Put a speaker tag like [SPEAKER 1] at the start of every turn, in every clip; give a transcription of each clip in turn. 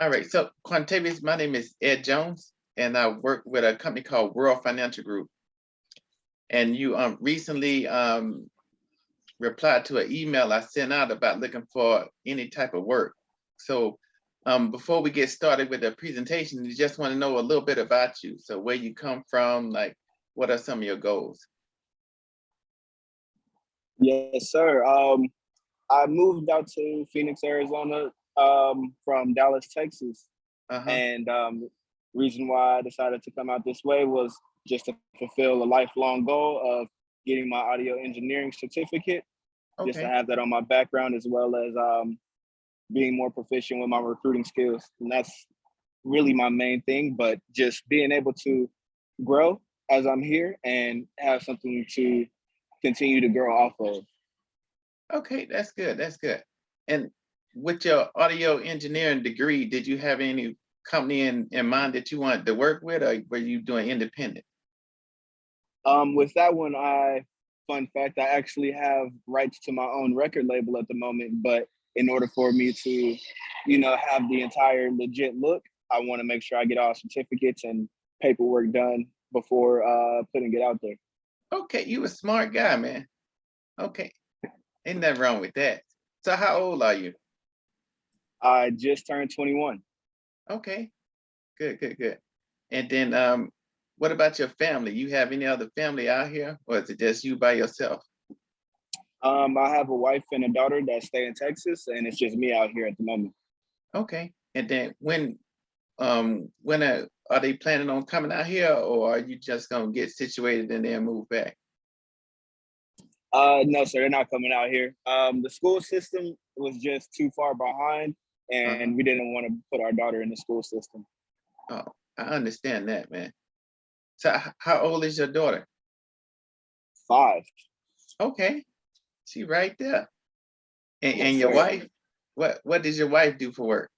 [SPEAKER 1] All right. So Quantavius, my name is Ed Jones, and I work with a company called World Financial Group. And you recently replied to an email I sent out about looking for any type of work. So before we get started with the presentation, you just want to know a little bit about you. So where you come from, like what are some of your goals?
[SPEAKER 2] Yes, sir. I moved out to Phoenix, Arizona, from Dallas, Texas,
[SPEAKER 1] Uh-huh.
[SPEAKER 2] and reason why I decided to come out this way was just to fulfill a lifelong goal of getting my audio engineering certificate, just to
[SPEAKER 1] Okay.
[SPEAKER 2] have that on my background, as well as being more proficient with my recruiting skills. And that's really my main thing, but just being able to grow as I'm here and have something to continue to grow off of.
[SPEAKER 1] Okay, that's good. That's good. And with your audio engineering degree, did you have any company in mind that you wanted to work with, or were you doing independent?
[SPEAKER 2] With that one, fun fact, I actually have rights to my own record label at the moment, but in order for me to, have the entire legit look, I want to make sure I get all certificates and paperwork done before putting it out there.
[SPEAKER 1] Okay, you a smart guy, man. Okay, ain't nothing wrong with that. So how old are you?
[SPEAKER 2] I just turned 21.
[SPEAKER 1] Okay, good, good, good. And then what about your family? You have any other family out here, or is it just you by yourself?
[SPEAKER 2] I have a wife and a daughter that stay in Texas, and it's just me out here at the moment.
[SPEAKER 1] Okay. And then when are they planning on coming out here, or are you just gonna get situated and then move back?
[SPEAKER 2] No, sir, they're not coming out here. The school system was just too far behind,
[SPEAKER 1] Uh-huh.
[SPEAKER 2] and we didn't want to put our daughter in the school system.
[SPEAKER 1] Oh, I understand that, man. So how old is your daughter?
[SPEAKER 2] 5.
[SPEAKER 1] Okay, she right there. And
[SPEAKER 2] Yes,
[SPEAKER 1] your
[SPEAKER 2] sir.
[SPEAKER 1] wife? What does your wife do for work?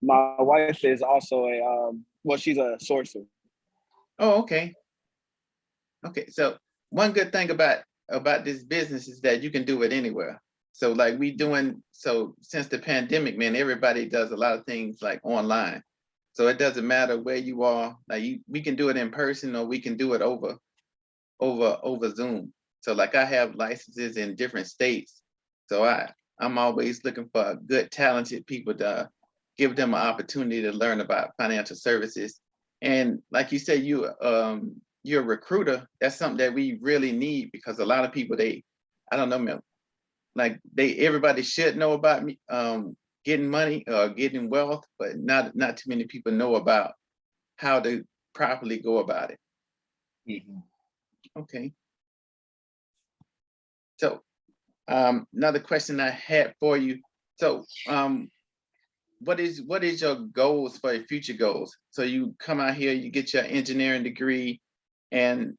[SPEAKER 2] My wife is also she's a sorcerer.
[SPEAKER 1] Oh, okay. Okay. So one good thing about this business is that you can do it anywhere. So like we doing so since the pandemic, man, everybody does a lot of things like online. So it doesn't matter where you are. Like we can do it in person or we can do it over Zoom. So like I have licenses in different states. So I'm always looking for good, talented people to give them an opportunity to learn about financial services. And like you said, you're a recruiter. That's something that we really need because a lot of people I don't know, man, like everybody should know about me getting money or getting wealth, but not too many people know about how to properly go about it.
[SPEAKER 2] Mhm.
[SPEAKER 1] Okay. So another question I had for you. So, what is your goals for your future goals? So you come out here, you get your engineering degree, and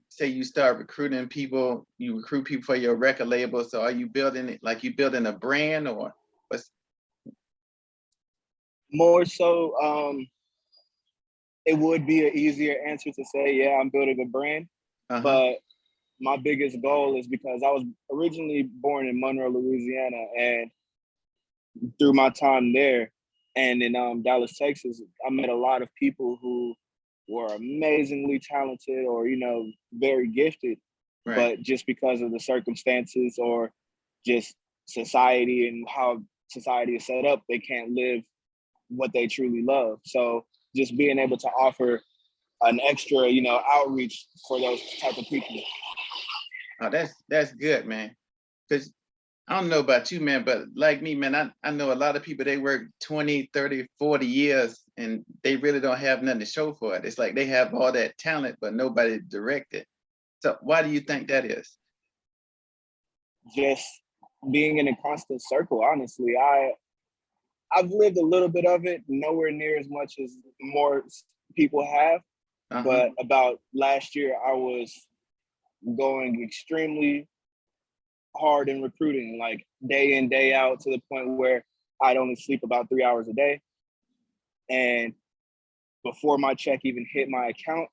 [SPEAKER 1] say you start recruiting people. You recruit people for your record label. So are you building it like you building a brand or what's?
[SPEAKER 2] More so, it would be an easier answer to say, yeah, I'm building a brand.
[SPEAKER 1] Uh-huh.
[SPEAKER 2] But my biggest goal is because I was originally born in Monroe, Louisiana, and through my time there and in Dallas, Texas, I met a lot of people who were amazingly talented or, very gifted,
[SPEAKER 1] Right.
[SPEAKER 2] but just because of the circumstances or just society and how society is set up, they can't live what they truly love. So just being able to offer an extra, outreach for those type of people.
[SPEAKER 1] Oh, that's good, man. Because I don't know about you, man, but like me, man, I know a lot of people, they work 20, 30, 40 years and they really don't have nothing to show for it. It's like they have all that talent, but nobody direct it. So why do you think that is?
[SPEAKER 2] Just being in a constant circle, honestly. I've lived a little bit of it, nowhere near as much as more people have.
[SPEAKER 1] Uh-huh.
[SPEAKER 2] But about last year, I was going extremely hard in recruiting, like day in, day out, to the point where I'd only sleep about 3 hours a day. And before my check even hit my account,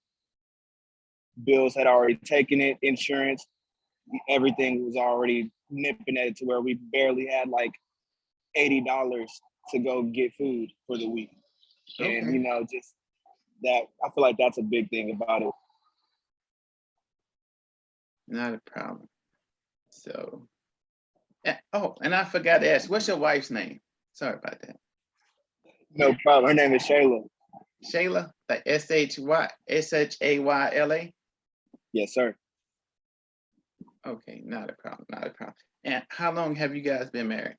[SPEAKER 2] bills had already taken it, insurance, everything was already nipping at it to where we barely had like $80 to go get food for the week. And,
[SPEAKER 1] Okay,
[SPEAKER 2] you know, just that, I feel like that's a big thing about it.
[SPEAKER 1] not a problem. So, oh, and I forgot to ask, what's your wife's name? Sorry about that.
[SPEAKER 2] No problem. Her name is Shayla.
[SPEAKER 1] Shayla, like Shayla.
[SPEAKER 2] Yes, sir.
[SPEAKER 1] Okay, not a problem, not a problem. And how long have you guys been married?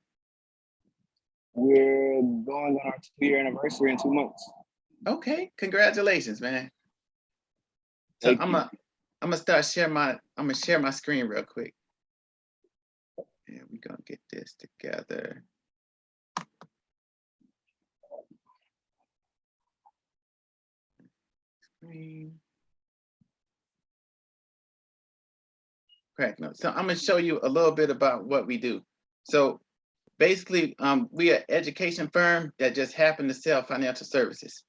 [SPEAKER 2] We're going on our 2-year anniversary in 2 months.
[SPEAKER 1] Okay, congratulations, man. So
[SPEAKER 2] Thank
[SPEAKER 1] I'm
[SPEAKER 2] you.
[SPEAKER 1] gonna start I'm gonna share my screen real quick. And we're gonna get this together. Screen. Correct. No. So I'm gonna show you a little bit about what we do. So basically, we are an education firm that just happen to sell financial services.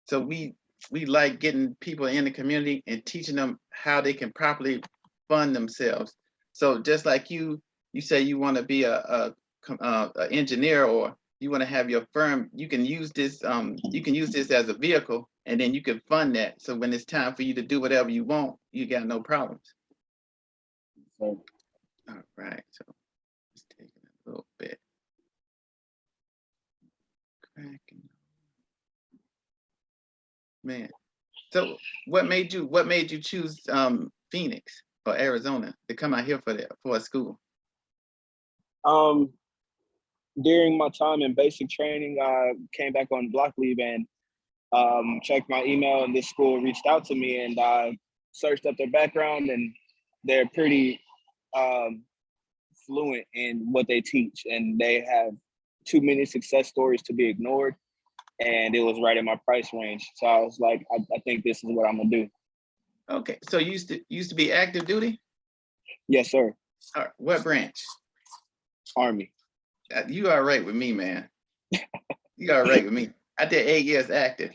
[SPEAKER 1] So we like getting people in the community and teaching them how they can properly fund themselves. So just like you say you want to be a engineer, or you want to have your firm, you can use this as a vehicle, and then you can fund that. So when it's time for you to do whatever you want, you got no problems.
[SPEAKER 2] So,
[SPEAKER 1] All right, so it's taking a little bit. Cracking. Man. So what made you choose Phoenix or Arizona to come out here for a school?
[SPEAKER 2] um, during my time in basic training, I came back on block leave and checked my email, and this school reached out to me, and I searched up their background, and they're pretty um, fluent in what they teach, and they have too many success stories to be ignored. And it was right in my price range. So I was like, I think this is what I'm gonna do.
[SPEAKER 1] Okay, so you used to be active duty?
[SPEAKER 2] Yes, sir.
[SPEAKER 1] What branch?
[SPEAKER 2] Army.
[SPEAKER 1] You are right with me, man. You are right with me. I did 8 years active.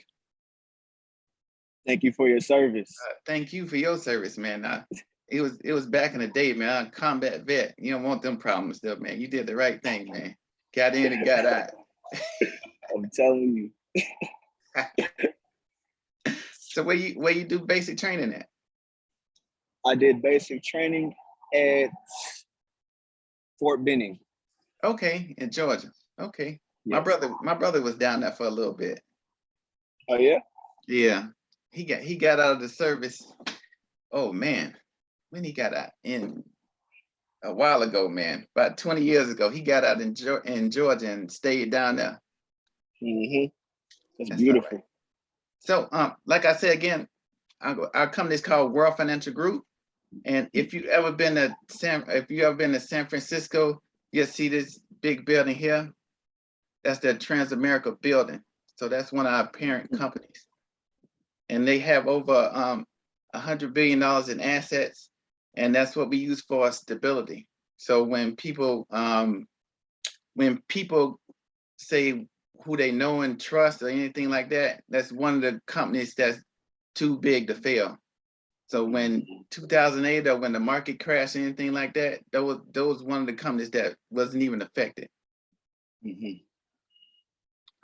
[SPEAKER 2] Thank you for your service.
[SPEAKER 1] Thank you for your service, man. It was back in the day, man. I'm a combat vet. You don't want them problems though, man. You did the right thing, man. Got in and got out.
[SPEAKER 2] I'm telling you.
[SPEAKER 1] So where you do basic training at?
[SPEAKER 2] I did basic training at Fort Benning.
[SPEAKER 1] Okay, in Georgia. Okay.
[SPEAKER 2] Yes.
[SPEAKER 1] My brother was down there for a little bit.
[SPEAKER 2] Oh yeah?
[SPEAKER 1] Yeah. He got out of the service. Oh man. When he got out, in a while ago, man, about 20 years ago, he got out in Georgia and stayed down there.
[SPEAKER 2] Mm-hmm. That's
[SPEAKER 1] That's all
[SPEAKER 2] beautiful.
[SPEAKER 1] right. So, like I said again, our company is called World Financial Group, and if you ever been to San Francisco, you'll see this big building here. That's the Transamerica building. So that's one of our parent companies, and they have over $100 billion in assets, and that's what we use for stability. So when people say who they know and trust or anything like that, that's one of the companies that's too big to fail. So when 2008 or when the market crashed or anything like that, that was one of the companies that wasn't even affected.
[SPEAKER 2] Mm-hmm.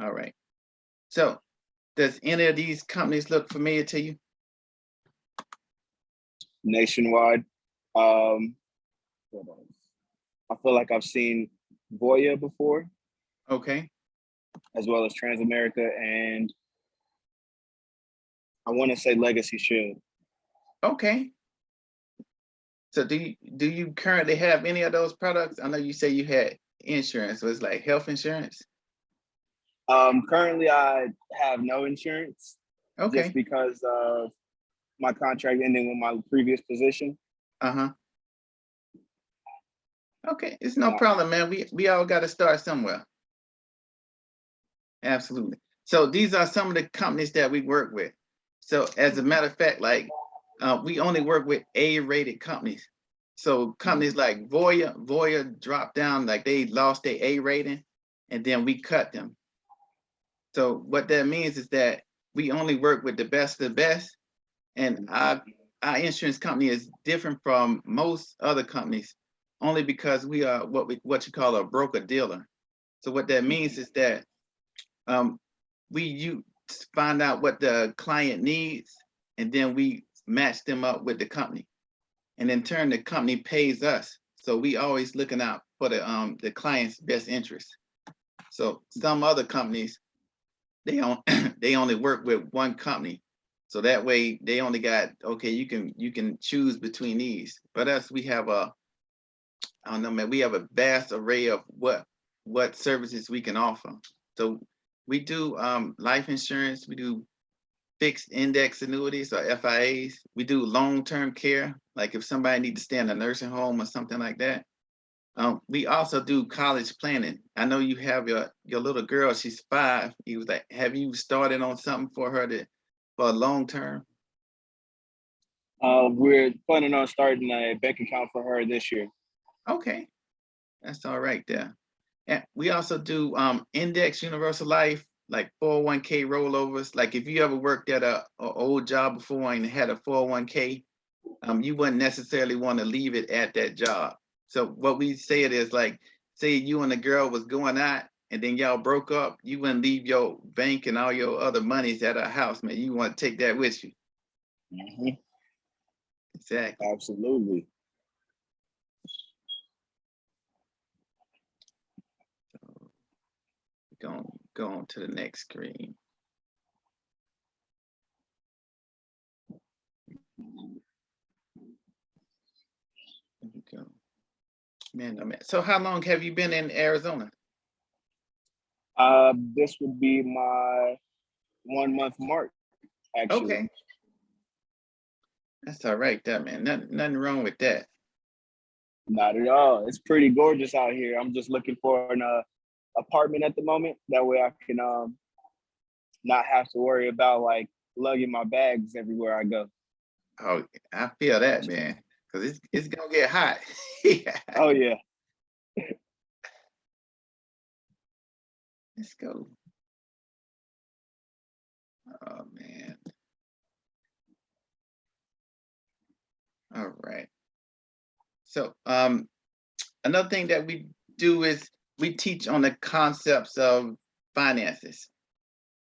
[SPEAKER 1] All right. So does any of these companies look familiar to you?
[SPEAKER 2] Nationwide. What else? I feel like I've seen Voya before,
[SPEAKER 1] Okay.
[SPEAKER 2] as well as Transamerica, and I want to say Legacy Shield.
[SPEAKER 1] Okay. So do you currently have any of those products? I know you say you had insurance. Was like health insurance?
[SPEAKER 2] Currently, I have no insurance just
[SPEAKER 1] Okay.
[SPEAKER 2] because of my contract ending with my previous position.
[SPEAKER 1] Uh-huh. Okay, it's no problem, man. We all got to start somewhere. Absolutely. So these are some of the companies that we work with. So as a matter of fact, like we only work with A-rated companies. So companies like Voya dropped down, like they lost their A rating, and then we cut them. So what that means is that we only work with the best of the best, and our insurance company is different from most other companies only because we are what you call a broker dealer. So what that means is that you find out what the client needs, and then we match them up with the company. And in turn, the company pays us. So we always looking out for the client's best interest. So some other companies, they they only work with one company. So that way they only got, okay, you can choose between these. But us, we have I don't know, man, we have a vast array of what services we can offer. So we do life insurance, we do fixed index annuities or FIAs. We do long-term care, like if somebody needs to stay in a nursing home or something like that. We also do college planning. I know you have your little girl, she's 5. He was like, have you started on something for her for a long term?
[SPEAKER 2] We're planning on starting a bank account for her this year.
[SPEAKER 1] Okay, that's all right there. And we also do index universal life, like 401k rollovers. Like if you ever worked at a old job before and had a 401k, you wouldn't necessarily want to leave it at that job. So what we say it is like, say you and the girl was going out and then y'all broke up, you wouldn't leave your bank and all your other monies at her house, man. You want to take that with you.
[SPEAKER 2] Mm-hmm.
[SPEAKER 1] Exactly.
[SPEAKER 2] Absolutely.
[SPEAKER 1] Go on to the next screen. There we go. Man, oh man. So how long have you been in Arizona?
[SPEAKER 2] This would be my 1 month mark, actually.
[SPEAKER 1] Okay. That's all right there, man. Nothing wrong with that.
[SPEAKER 2] Not at all. It's pretty gorgeous out here. I'm just looking for an apartment at the moment. That way I can not have to worry about like lugging my bags everywhere I go.
[SPEAKER 1] Oh, I feel that, man. Because it's gonna get hot. Yeah.
[SPEAKER 2] Oh yeah.
[SPEAKER 1] Let's go. Oh man. All right. So another thing that we do is we teach on the concepts of finances.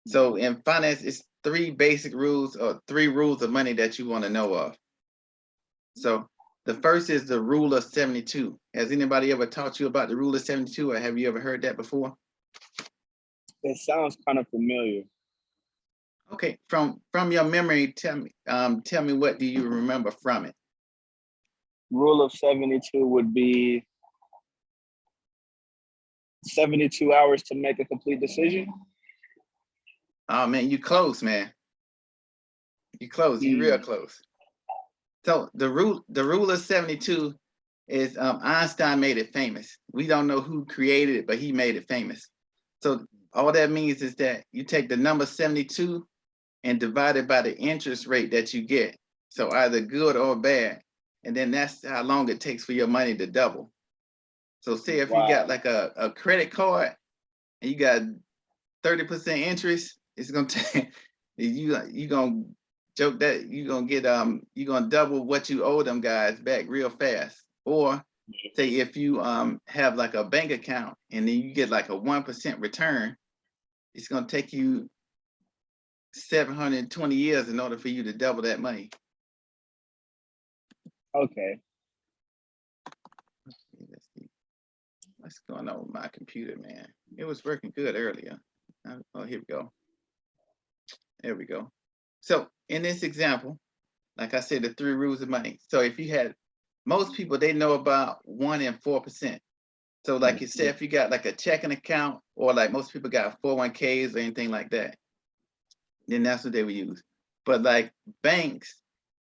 [SPEAKER 1] So in finance, it's 3 basic rules or 3 rules of money that you want to know of. So the first is the rule of 72. Has anybody ever taught you about the rule of 72, or have you ever heard that before?
[SPEAKER 2] It sounds kind of familiar.
[SPEAKER 1] Okay, from your memory, tell me what do you remember from it?
[SPEAKER 2] Rule of 72 would be 72 hours to make a complete decision.
[SPEAKER 1] Oh man, you close, man. You close. You real close. So the rule of 72 is Einstein made it famous. We don't know who created it, but he made it famous. So all that means is that you take the number 72 and divide it by the interest rate that you get. So either good or bad. And then that's how long it takes for your money to double. So say if you got like a credit card and you got 30% interest, it's gonna take you gonna joke that you're gonna get you're gonna double what you owe them guys back real fast. Or say if you have like a bank account and then you get like a 1% return, it's gonna take you 720 years in order for you to double that money.
[SPEAKER 2] Okay.
[SPEAKER 1] Let's see. What's going on with my computer, man? It was working good earlier. Oh, here we go. There we go. So in this example, like I said, the 3 rules of money. So if you had, most people, they know about 1 and 4%. So like you said, if you got like a checking account or like most people got 401ks or anything like that, then that's what they would use. But like banks,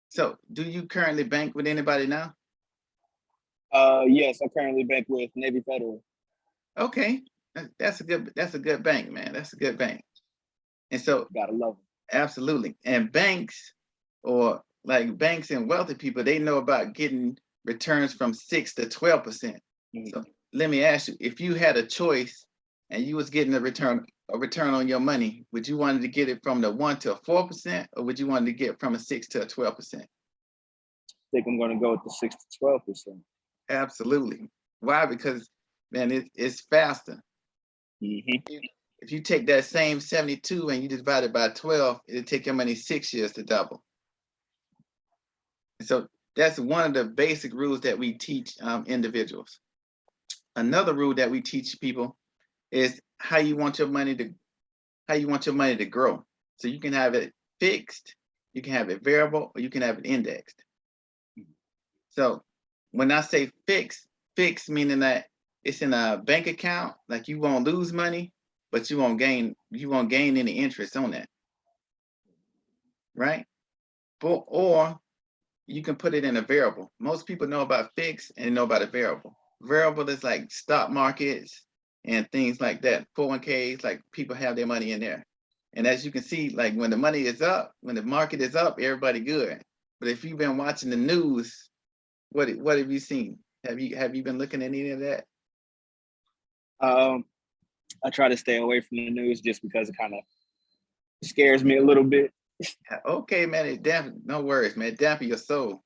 [SPEAKER 1] so do you currently bank with anybody now?
[SPEAKER 2] Yes, I currently bank with Navy Federal.
[SPEAKER 1] Okay, that's a good bank, man. That's a good bank. And so
[SPEAKER 2] Gotta love them.
[SPEAKER 1] absolutely. And banks, or like banks and wealthy people, they know about getting returns from 6 to 12%. So let me ask you, if you had a choice and you was getting a return on your money, would you wanted to get it from the 1 to 4%, or would you want to get from a 6 to a 12%?
[SPEAKER 2] I think I'm gonna go with the 6 to 12%.
[SPEAKER 1] Absolutely. Why? Because man, it's faster. If you take that same 72 and you divide it by 12, it'll take your money 6 years to double. And so that's one of the basic rules that we teach individuals. Another rule that we teach people is how you want your money to grow. So you can have it fixed, you can have it variable, or you can have it indexed. So when I say fixed meaning that it's in a bank account, like you won't lose money, but you won't gain any interest on that. Right? Or you can put it in a variable. Most people know about fixed and know about a variable. Variable is like stock markets and things like that. 401ks, like people have their money in there. And as you can see, like when the money is up, when the market is up, everybody good. But if you've been watching the news, what have you seen? Have you been looking at any of that?
[SPEAKER 2] I try to stay away from the news just because it kind of scares me a little bit.
[SPEAKER 1] Okay, man, no worries, man. Dampen your soul.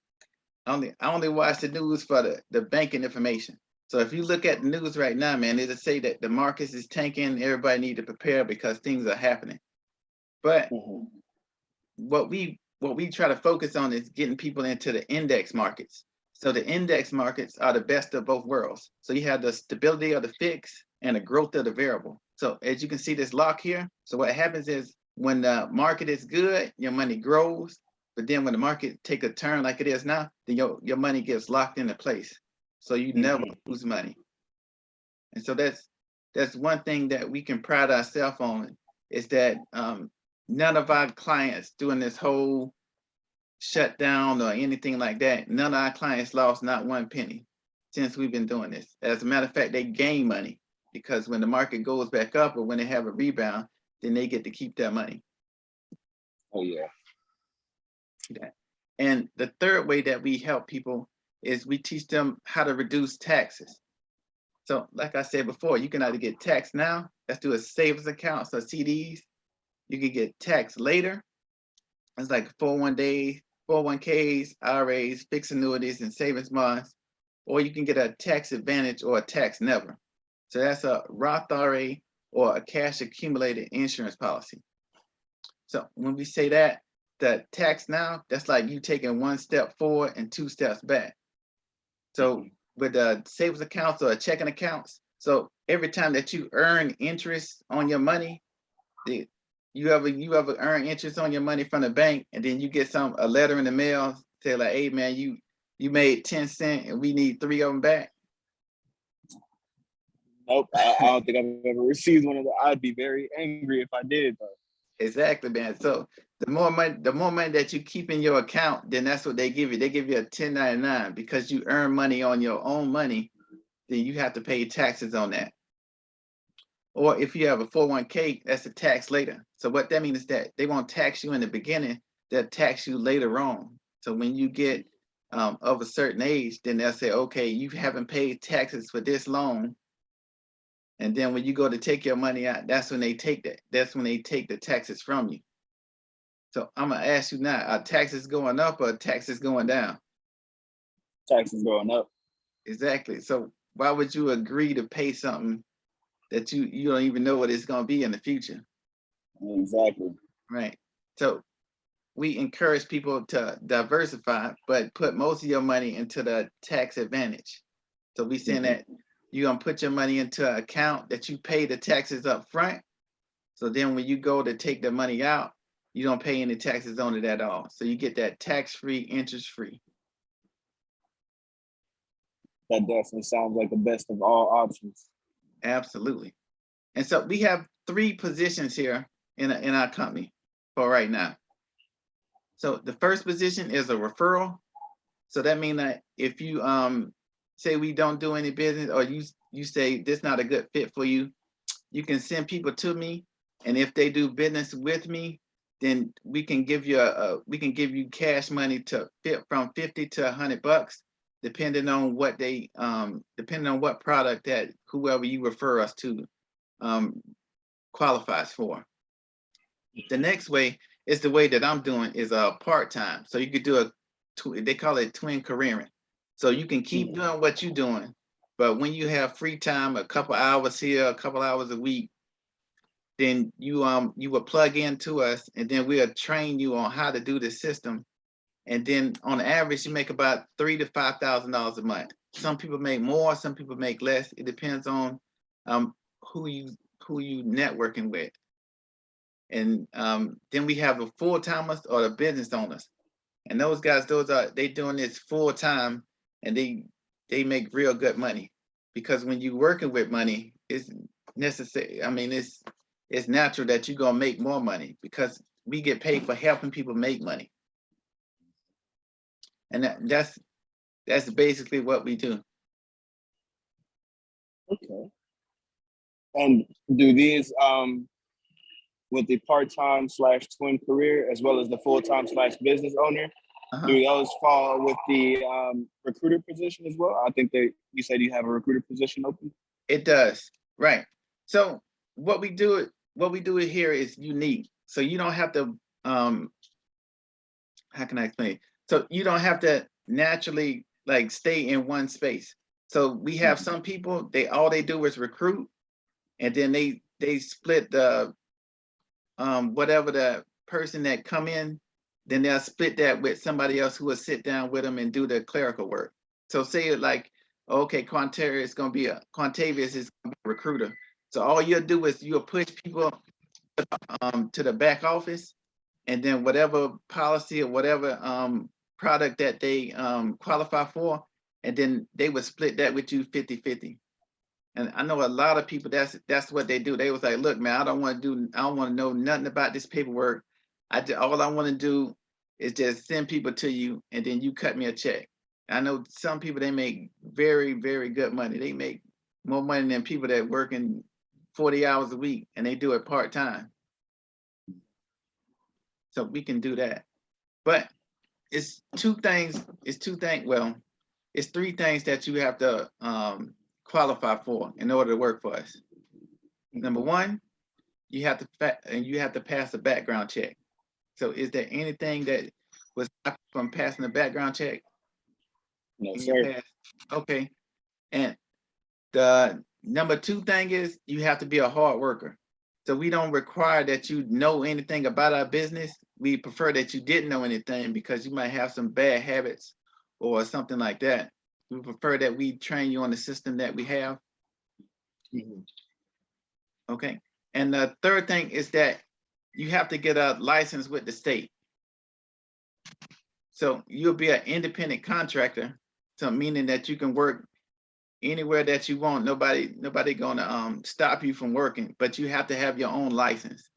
[SPEAKER 1] I only watch the news for the banking information. So if you look at the news right now, man, it'll say that the markets is tanking. Everybody need to prepare because things are happening. But what we try to focus on is getting people into the index markets. So the index markets are the best of both worlds. So you have the stability of the fixed and the growth of the variable. So as you can see this lock here, so what happens is when the market is good, your money grows. But then when the market take a turn like it is now, then your money gets locked into place. So you never lose money. And so that's one thing that we can pride ourselves on is that none of our clients during this whole shutdown or anything like that, none of our clients lost not one penny since we've been doing this. As a matter of fact, they gain money because when the market goes back up or when they have a rebound, then they get to keep their money.
[SPEAKER 2] Oh yeah.
[SPEAKER 1] And the third way that we help people is we teach them how to reduce taxes. So like I said before, you can either get taxed now, let's do a savings account, so CDs. You can get taxed later. It's like 401ks, IRAs, fixed annuities, and savings bonds. Or you can get a tax advantage or a tax never. So that's a Roth IRA or a cash accumulated insurance policy. So when we say that, the tax now, that's like you taking one step forward and two steps back. So with the savings accounts or checking accounts, so every time that you earn interest on your money, you ever earn interest on your money from the bank, and then you get a letter in the mail say like, hey man, you made 10 cents and we need 3 of them back.
[SPEAKER 2] Nope, I don't think I've ever received one of those. I'd be very angry if I did, though.
[SPEAKER 1] Exactly, man. So the more money that you keep in your account, then that's what they give you. They give you a 1099 because you earn money on your own money, then you have to pay taxes on that. Or if you have a 401k, that's a tax later. So what that means is that they won't tax you in the beginning, they'll tax you later on. So when you get of a certain age, then they'll say, okay, you haven't paid taxes for this long. And then when you go to take your money out, that's when they take that. That's when they take the taxes from you. So I'm gonna ask you now, are taxes going up or taxes going down?
[SPEAKER 2] Taxes going up.
[SPEAKER 1] Exactly. So why would you agree to pay something that you don't even know what it's gonna be in the future?
[SPEAKER 2] Exactly.
[SPEAKER 1] Right. So we encourage people to diversify, but put most of your money into the tax advantage. So we saying that you're gonna put your money into an account that you pay the taxes up front. So then when you go to take the money out, you don't pay any taxes on it at all. So you get that tax-free, interest-free.
[SPEAKER 2] That definitely sounds like the best of all options.
[SPEAKER 1] Absolutely. And so we have 3 positions here in our company for right now. So the first position is a referral. So that means that if you say we don't do any business, or you say this not a good fit for you, you can send people to me, and if they do business with me, then we can give you cash money to fit from 50 to $100, depending on what product that whoever you refer us to qualifies for. The next way is the way that I'm doing is part-time. So you could do they call it twin careering. So you can keep doing what you're doing, But when you have free time, a couple hours here, a couple hours a week, then you will plug into us, and then we'll train you on how to do the system. And then on average, you make about $3,000 to $5,000 a month. Some people make more, some people make less. It depends on who you networking with. And then we have the full timers or the business owners, and those guys, they doing this full time, and they make real good money, because when you working with money, it's necessary. I mean, it's natural that you're gonna make more money, because we get paid for helping people make money, and that's basically what we do.
[SPEAKER 2] Okay. And do these with the part-time / twin career, as well as the full-time / business owner, do those fall with the recruiter position as well? I think you said you have a recruiter position open.
[SPEAKER 1] It does, right? So what we do here is unique. So you don't have to how can I explain? So you don't have to naturally like stay in one space. So we have some people, all they do is recruit, and then they split the whatever the person that come in, then they'll split that with somebody else who will sit down with them and do the clerical work. So say like, okay, Quantavius is gonna be a recruiter. So all you'll do is you'll push people to the back office, and then whatever policy or whatever product that they qualify for, and then they would split that with you 50-50. And I know a lot of people, that's what they do. They was like, look, man, I don't want to know nothing about this paperwork. All I want to do is just send people to you, and then you cut me a check. I know some people, they make very, very good money. They make more money than people that working 40 hours a week, and they do it part-time. So we can do that. But it's three things, that you have to qualify for in order to work for us. Number one, you have to pass a background check. So is there anything that was from passing a background check?
[SPEAKER 2] No, sir.
[SPEAKER 1] Okay. And the number two thing is you have to be a hard worker. So we don't require that you know anything about our business. We prefer that you didn't know anything, because you might have some bad habits or something like that. We prefer that we train you on the system that we have. Okay. And the third thing is that you have to get a license with the state. So you'll be an independent contractor, so meaning that you can work anywhere that you want. Nobody gonna stop you from working, but you have to have your own license.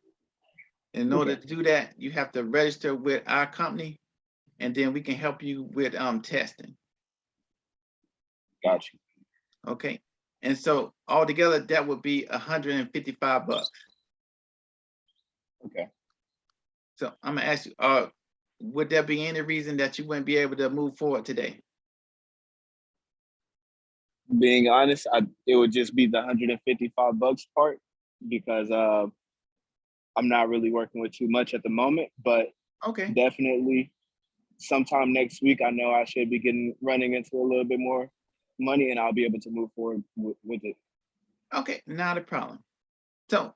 [SPEAKER 1] In order to do that, you have to register with our company, and then we can help you with testing.
[SPEAKER 2] Gotcha.
[SPEAKER 1] Okay. And so altogether, that would be $155.
[SPEAKER 2] Okay.
[SPEAKER 1] So I'm gonna ask you, would there be any reason that you wouldn't be able to move forward today?
[SPEAKER 2] Being honest, it would just be the $155 part, because I'm not really working with too much at the moment, but
[SPEAKER 1] Okay.
[SPEAKER 2] definitely sometime next week, I know I should be running into a little bit more money, and I'll be able to move forward with it.
[SPEAKER 1] Okay, not a problem. So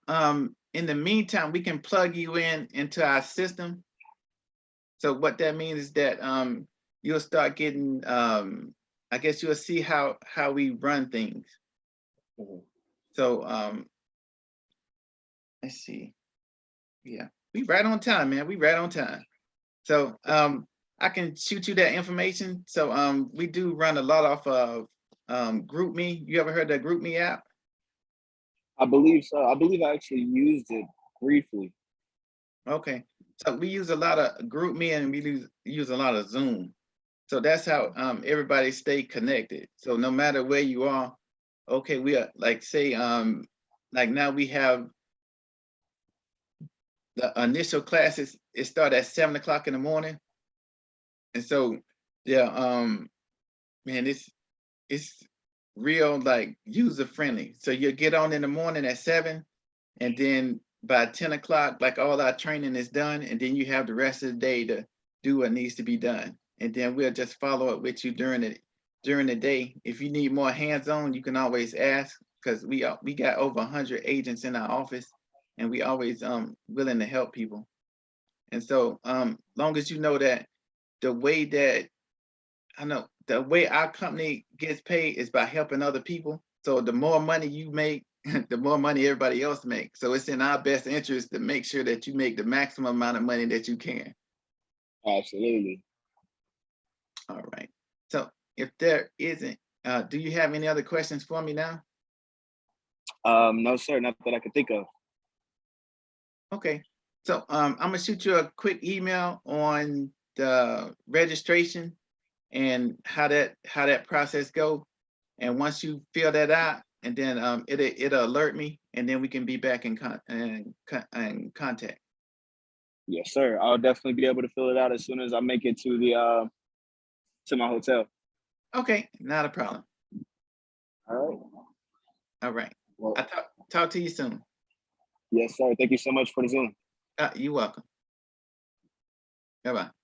[SPEAKER 1] in the meantime, we can plug you into our system. So what that means is that you'll start getting, I guess you'll see how we run things. So let's see. Yeah, we right on time, man. We right on time. So I can shoot you that information. So we do run a lot off of GroupMe. You ever heard of the GroupMe app?
[SPEAKER 2] I believe so. I believe I actually used it briefly.
[SPEAKER 1] Okay. So we use a lot of GroupMe, and we use a lot of Zoom. So that's how everybody stay connected. So no matter where you are, okay, we are like say like now we have the initial classes. It start at 7 o'clock in the morning, and so yeah, man, it's real like user friendly. So you get on in the morning at 7, and then by 10 o'clock, like all our training is done, and then you have the rest of the day to do what needs to be done. And then we'll just follow up with you during during the day. If you need more hands-on, you can always ask, because we got over 100 agents in our office, and we always willing to help people. And so long as you know that the way that the way our company gets paid is by helping other people. So the more money you make, the more money everybody else makes. So it's in our best interest to make sure that you make the maximum amount of money that you can.
[SPEAKER 2] Absolutely.
[SPEAKER 1] All right. So if there isn't, do you have any other questions for me now?
[SPEAKER 2] No, sir, not that I could think of.
[SPEAKER 1] Okay. So I'm gonna shoot you a quick email on the registration and how that process go. And once you fill that out, and then it'll alert me, and then we can be back in contact.
[SPEAKER 2] Yes, sir. I'll definitely be able to fill it out as soon as I make it to the to my hotel.
[SPEAKER 1] Okay, not a problem.
[SPEAKER 2] All right.
[SPEAKER 1] All right.
[SPEAKER 2] Well,
[SPEAKER 1] I'll talk to you soon.
[SPEAKER 2] yes, sir. Thank you so much for the Zoom.
[SPEAKER 1] You're welcome. Bye-bye.